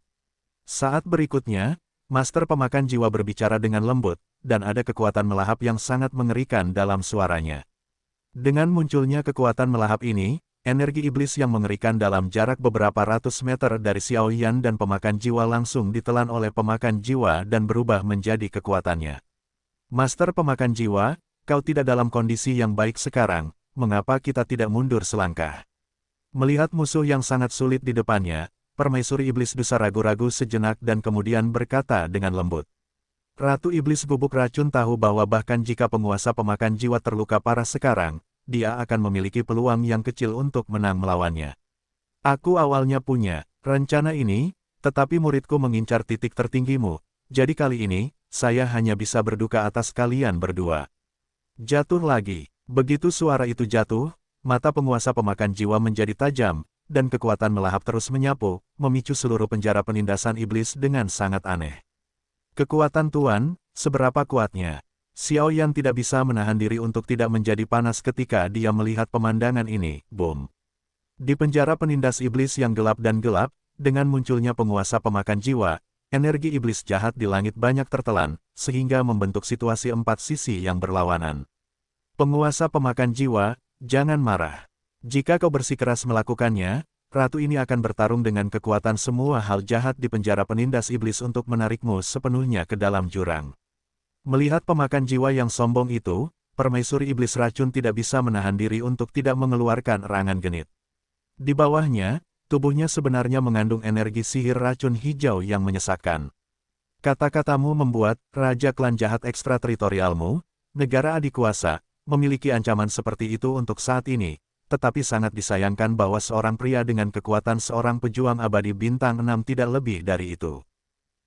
Saat berikutnya, Master pemakan jiwa berbicara dengan lembut, dan ada kekuatan melahap yang sangat mengerikan dalam suaranya. Dengan munculnya kekuatan melahap ini, energi iblis yang mengerikan dalam jarak beberapa ratus meter dari Xiao Yan dan pemakan jiwa langsung ditelan oleh pemakan jiwa dan berubah menjadi kekuatannya. Master pemakan jiwa, kau tidak dalam kondisi yang baik sekarang, mengapa kita tidak mundur selangkah? Melihat musuh yang sangat sulit di depannya, Permaisuri Iblis Dusa ragu-ragu sejenak dan kemudian berkata dengan lembut. Ratu Iblis Bubuk Racun tahu bahwa bahkan jika penguasa pemakan jiwa terluka parah sekarang, dia akan memiliki peluang yang kecil untuk menang melawannya. Aku awalnya punya rencana ini, tetapi muridku mengincar titik tertinggimu, jadi kali ini, saya hanya bisa berduka atas kalian berdua. Jatuh lagi. Begitu suara itu jatuh, mata penguasa pemakan jiwa menjadi tajam, dan kekuatan melahap terus menyapu, memicu seluruh penjara penindasan iblis dengan sangat aneh. Kekuatan Tuan, seberapa kuatnya? Xiao Yan tidak bisa menahan diri untuk tidak menjadi panas ketika dia melihat pemandangan ini, boom. Di penjara penindas iblis yang gelap dan gelap, dengan munculnya penguasa pemakan jiwa, energi iblis jahat di langit banyak tertelan, sehingga membentuk situasi empat sisi yang berlawanan. Penguasa pemakan jiwa, jangan marah. Jika kau bersikeras melakukannya, ratu ini akan bertarung dengan kekuatan semua hal jahat di penjara penindas iblis untuk menarikmu sepenuhnya ke dalam jurang. Melihat pemakan jiwa yang sombong itu, Permaisuri Iblis Racun tidak bisa menahan diri untuk tidak mengeluarkan erangan genit. Di bawahnya, tubuhnya sebenarnya mengandung energi sihir racun hijau yang menyesakkan. Kata-katamu membuat Raja Klan Jahat ekstrateritorialmu, negara adik kuasa, memiliki ancaman seperti itu untuk saat ini. Tetapi sangat disayangkan bahwa seorang pria dengan kekuatan seorang pejuang abadi bintang 6 tidak lebih dari itu.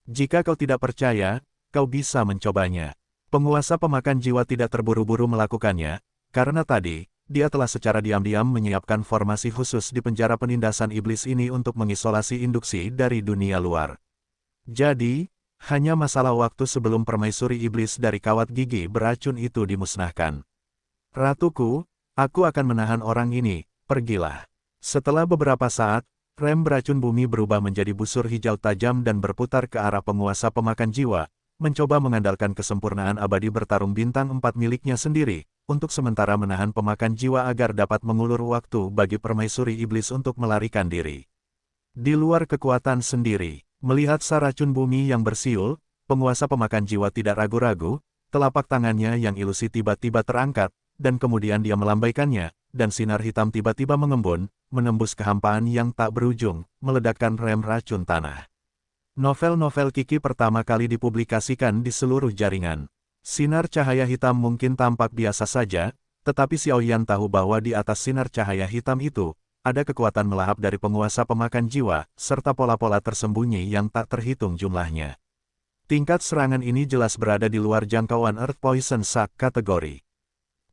Jika kau tidak percaya, kau bisa mencobanya. Penguasa pemakan jiwa tidak terburu-buru melakukannya, karena tadi, dia telah secara diam-diam menyiapkan formasi khusus di penjara penindasan iblis ini untuk mengisolasi induksi dari dunia luar. Jadi, hanya masalah waktu sebelum permaisuri iblis dari kawat gigi beracun itu dimusnahkan. Ratuku, aku akan menahan orang ini, pergilah. Setelah beberapa saat, rem beracun bumi berubah menjadi busur hijau tajam dan berputar ke arah penguasa pemakan jiwa, mencoba mengandalkan kesempurnaan abadi bertarung bintang 4 miliknya sendiri, untuk sementara menahan pemakan jiwa agar dapat mengulur waktu bagi permaisuri iblis untuk melarikan diri. Di luar kekuatan sendiri, melihat saracun bumi yang bersiul, penguasa pemakan jiwa tidak ragu-ragu, telapak tangannya yang ilusi tiba-tiba terangkat, dan kemudian dia melambaikannya, dan sinar hitam tiba-tiba mengembun, menembus kehampaan yang tak berujung, meledakkan rem racun tanah. Novel-novel Kiki pertama kali dipublikasikan di seluruh jaringan. Sinar cahaya hitam mungkin tampak biasa saja, tetapi Xiao Yan tahu bahwa di atas sinar cahaya hitam itu, ada kekuatan melahap dari penguasa pemakan jiwa, serta pola-pola tersembunyi yang tak terhitung jumlahnya. Tingkat serangan ini jelas berada di luar jangkauan Earth Poison Shock kategori.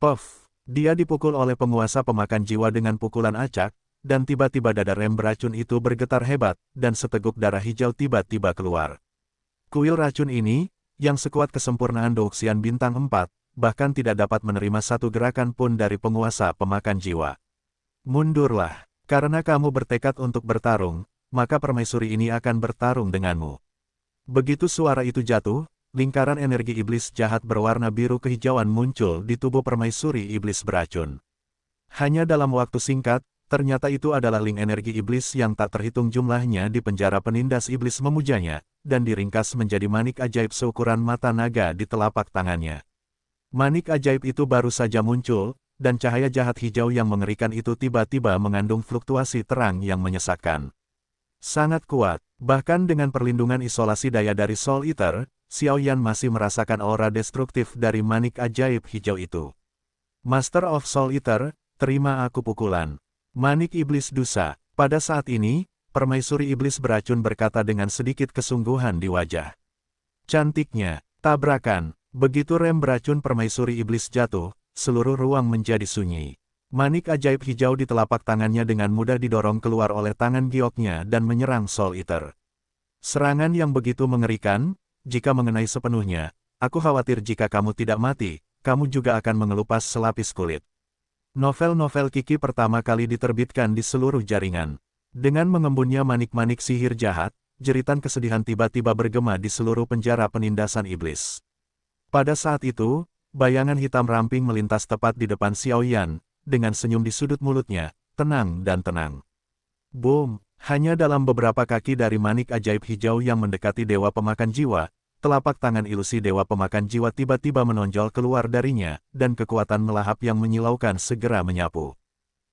Puff! Dia dipukul oleh penguasa pemakan jiwa dengan pukulan acak, dan tiba-tiba dada rem beracun itu bergetar hebat, dan seteguk darah hijau tiba-tiba keluar. Kuil racun ini, yang sekuat kesempurnaan Douxian bintang 4, bahkan tidak dapat menerima satu gerakan pun dari penguasa pemakan jiwa. Mundurlah, karena kamu bertekad untuk bertarung, maka permaisuri ini akan bertarung denganmu. Begitu suara itu jatuh, lingkaran energi iblis jahat berwarna biru kehijauan muncul di tubuh permaisuri iblis beracun. Hanya dalam waktu singkat, ternyata itu adalah link energi iblis yang tak terhitung jumlahnya di penjara penindas iblis memujanya, dan diringkas menjadi manik ajaib seukuran mata naga di telapak tangannya. Manik ajaib itu baru saja muncul, dan cahaya jahat hijau yang mengerikan itu tiba-tiba mengandung fluktuasi terang yang menyesakkan. Sangat kuat, bahkan dengan perlindungan isolasi daya dari Soul Eater, Xiao Yan masih merasakan aura destruktif dari manik ajaib hijau itu. Master of Soul Eater, terima aku pukulan. Manik iblis dusa. Pada saat ini, permaisuri iblis beracun berkata dengan sedikit kesungguhan di wajah. Cantiknya, tabrakan. Begitu rem beracun permaisuri iblis jatuh, seluruh ruang menjadi sunyi. Manik ajaib hijau di telapak tangannya dengan mudah didorong keluar oleh tangan gioknya dan menyerang Soul Eater. Serangan yang begitu mengerikan, jika mengenai sepenuhnya, aku khawatir jika kamu tidak mati, kamu juga akan mengelupas selapis kulit. Novel-novel Kiki pertama kali diterbitkan di seluruh jaringan. Dengan mengembunnya manik-manik sihir jahat, jeritan kesedihan tiba-tiba bergema di seluruh penjara penindasan iblis. Pada saat itu, Bayangan hitam ramping melintas tepat di depan Xiaoyan, dengan senyum di sudut mulutnya, tenang dan tenang. Boom! Hanya dalam beberapa kaki dari manik ajaib hijau yang mendekati Dewa Pemakan Jiwa, telapak tangan ilusi Dewa Pemakan Jiwa tiba-tiba menonjol keluar darinya, dan kekuatan melahap yang menyilaukan segera menyapu.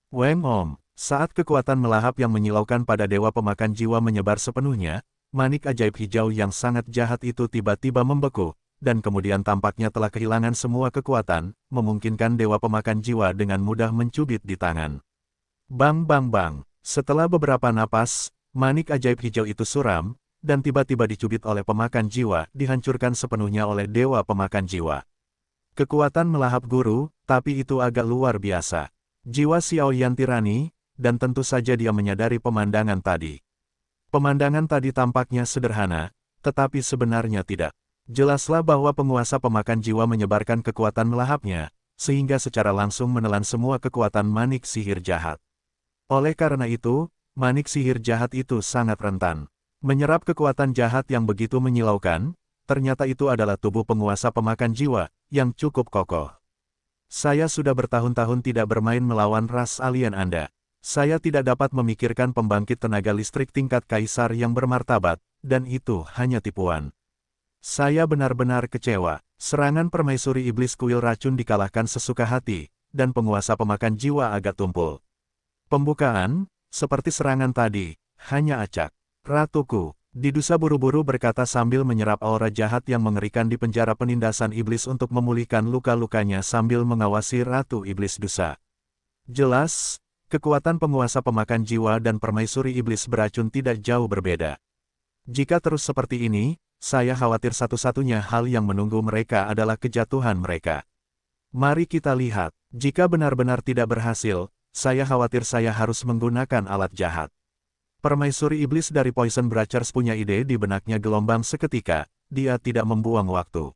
Weng Om! Saat kekuatan melahap yang menyilaukan pada Dewa Pemakan Jiwa menyebar sepenuhnya, manik ajaib hijau yang sangat jahat itu tiba-tiba membeku, dan kemudian tampaknya telah kehilangan semua kekuatan, memungkinkan Dewa Pemakan Jiwa dengan mudah mencubit di tangan. Bang bang bang! Setelah beberapa napas, manik ajaib hijau itu suram, dan tiba-tiba dicubit oleh pemakan jiwa, dihancurkan sepenuhnya oleh Dewa Pemakan Jiwa. Kekuatan melahap guru, tapi itu agak luar biasa. Jiwa Xiaoyan tirani, dan tentu saja dia menyadari pemandangan tadi. Pemandangan tadi tampaknya sederhana, tetapi sebenarnya tidak. Jelaslah bahwa penguasa pemakan jiwa menyebarkan kekuatan melahapnya, sehingga secara langsung menelan semua kekuatan manik sihir jahat. Oleh karena itu, manik sihir jahat itu sangat rentan. Menyerap kekuatan jahat yang begitu menyilaukan, ternyata itu adalah tubuh penguasa pemakan jiwa, yang cukup kokoh. Saya sudah bertahun-tahun tidak bermain melawan ras alien Anda. Saya tidak dapat memikirkan pembangkit tenaga listrik tingkat kaisar yang bermartabat, dan itu hanya tipuan. Saya benar-benar kecewa. Serangan permaisuri iblis kuil racun dikalahkan sesuka hati, dan penguasa pemakan jiwa agak tumpul. Pembukaan, seperti serangan tadi, hanya acak. Ratuku, Didusa buru-buru berkata sambil menyerap aura jahat yang mengerikan di penjara penindasan iblis untuk memulihkan luka-lukanya sambil mengawasi Ratu Iblis Dusa. Jelas, kekuatan penguasa pemakan jiwa dan permaisuri iblis beracun tidak jauh berbeda. Jika terus seperti ini, saya khawatir satu-satunya hal yang menunggu mereka adalah kejatuhan mereka. Mari kita lihat, jika benar-benar tidak berhasil, saya khawatir saya harus menggunakan alat jahat. Permaisuri iblis dari Poison Brachers punya ide di benaknya gelombang seketika, dia tidak membuang waktu.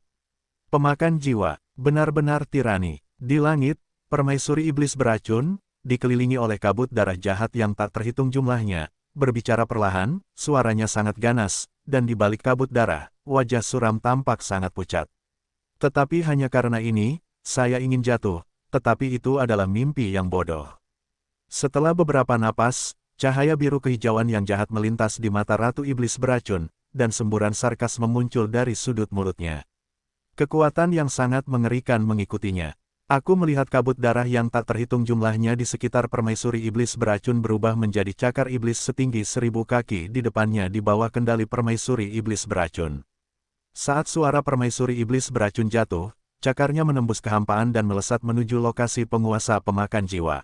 Pemakan jiwa, benar-benar tirani. Di langit, permaisuri iblis beracun, dikelilingi oleh kabut darah jahat yang tak terhitung jumlahnya, berbicara perlahan, suaranya sangat ganas, dan di balik kabut darah, wajah suram tampak sangat pucat. Tetapi hanya karena ini, saya ingin jatuh, tetapi itu adalah mimpi yang bodoh. Setelah beberapa napas, cahaya biru kehijauan yang jahat melintas di mata Ratu Iblis beracun, dan semburan sarkas memuncul dari sudut mulutnya. Kekuatan yang sangat mengerikan mengikutinya. Aku melihat kabut darah yang tak terhitung jumlahnya di sekitar permaisuri iblis beracun berubah menjadi cakar iblis setinggi 1000 kaki di depannya di bawah kendali permaisuri iblis beracun. Saat suara permaisuri iblis beracun jatuh, cakarnya menembus kehampaan dan melesat menuju lokasi penguasa pemakan jiwa.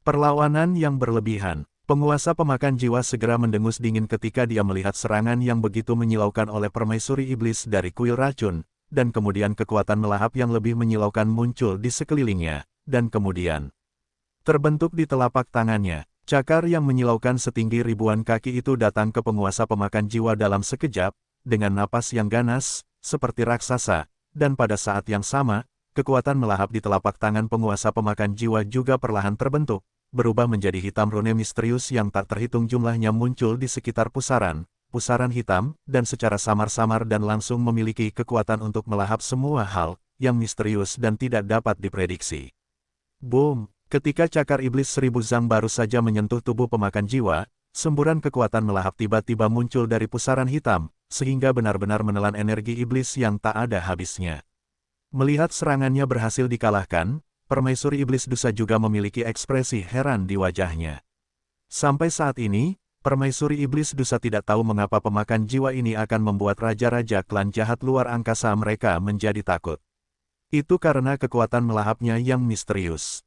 Perlawanan yang berlebihan. Penguasa pemakan jiwa segera mendengus dingin ketika dia melihat serangan yang begitu menyilaukan oleh permaisuri iblis dari kuil racun, dan kemudian kekuatan melahap yang lebih menyilaukan muncul di sekelilingnya, dan kemudian terbentuk di telapak tangannya. Cakar yang menyilaukan setinggi ribuan kaki itu datang ke penguasa pemakan jiwa dalam sekejap, dengan napas yang ganas, seperti raksasa, dan pada saat yang sama, kekuatan melahap di telapak tangan penguasa pemakan jiwa juga perlahan terbentuk, berubah menjadi hitam rune misterius yang tak terhitung jumlahnya muncul di sekitar pusaran hitam, dan secara samar-samar dan langsung memiliki kekuatan untuk melahap semua hal yang misterius dan tidak dapat diprediksi. Boom! Ketika cakar iblis 1000 zang baru saja menyentuh tubuh pemakan jiwa, semburan kekuatan melahap tiba-tiba muncul dari pusaran hitam, sehingga benar-benar menelan energi iblis yang tak ada habisnya. Melihat serangannya berhasil dikalahkan, permaisuri iblis Dusa juga memiliki ekspresi heran di wajahnya. Sampai saat ini, permaisuri iblis Dusa tidak tahu mengapa pemakan jiwa ini akan membuat raja-raja klan jahat luar angkasa mereka menjadi takut. Itu karena kekuatan melahapnya yang misterius.